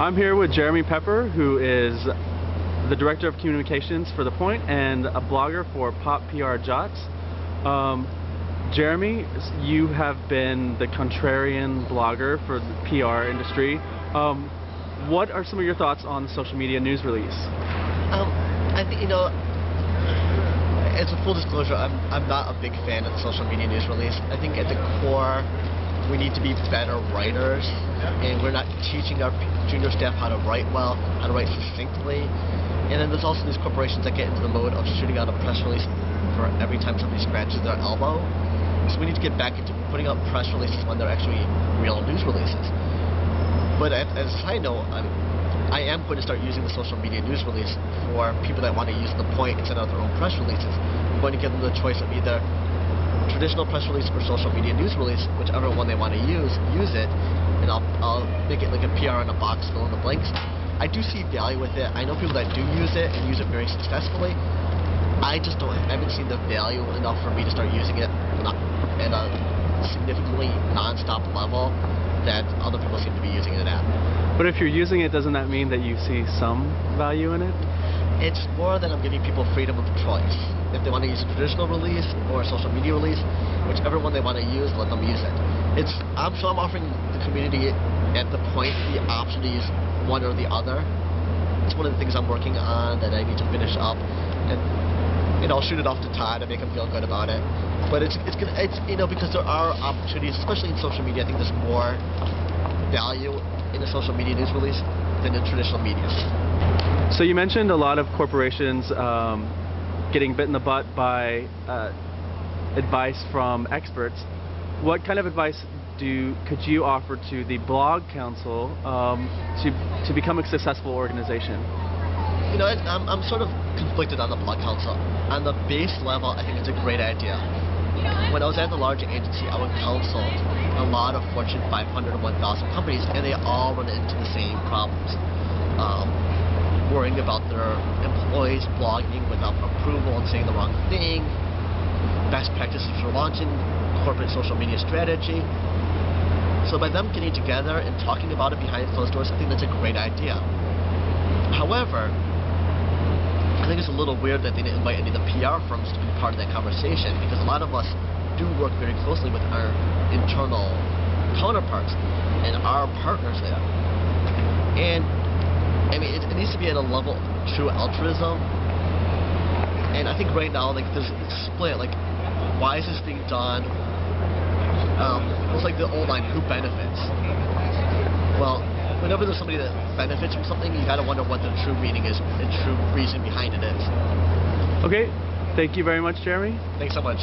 I'm here with Jeremy Pepper, who is the Director of Communications for The Point and a blogger for POP+PR+Jots. Jeremy, you have been the contrarian blogger for the PR industry. What are some of your thoughts on the social media news release? I think, as a full disclosure, I'm not a big fan of the social media news release. I think at the core, we need to be better writers, and we're not teaching our junior staff how to write well, how to write succinctly. And then there's also these corporations that get into the mode of shooting out a press release for every time somebody scratches their elbow. So we need to get back into putting out press releases when they're actually real news releases. But as a side note, I am going to start using the social media news release for people that want to use The Point and send out their own press releases. I'm going to give them the choice of either traditional press release or social media news release, whichever one they want to use it, and I'll make it like a PR in a box, fill in the blanks. I do see value with it. I know people that do use it and use it very successfully. I haven't seen the value enough for me to start using it at a significantly non-stop level that other people seem to be using it at. But if you're using it, doesn't that mean that you see some value in it? It's more that I'm giving people freedom of choice. If they want to use a traditional release or a social media release, whichever one they want to use, let them use it. I'm offering the community at The Point the option to use one or the other. It's one of the things I'm working on that I need to finish up, and I'll shoot it off to Todd and make him feel good about it. But it's because there are opportunities, especially in social media. I think there's more value in a social media news release than in traditional media. So you mentioned a lot of corporations getting bit in the butt by advice from experts. What kind of advice could you offer to the Blog Council to become a successful organization? I'm sort of conflicted on the Blog Council. On the base level, I think it's a great idea. When I was at the larger agency, I would counsel a lot of Fortune 500 and 1,000 companies, and they all run into the same problems. Worrying about their employees blogging without approval and saying the wrong thing, best practices for launching corporate social media strategy. So by them getting together and talking about it behind closed doors, I think that's a great idea. However, I think it's a little weird that they didn't invite any of the PR firms to be part of that conversation, because a lot of us do work very closely with our internal counterparts and our partners there. And it needs to be at a level of true altruism. And I think right now, there's a split. Why is this being done? It's like the old line, who benefits? Well, whenever there's somebody that benefits from something, you gotta wonder what the true meaning is, the true reason behind it is. Okay, thank you very much, Jeremy. Thanks so much.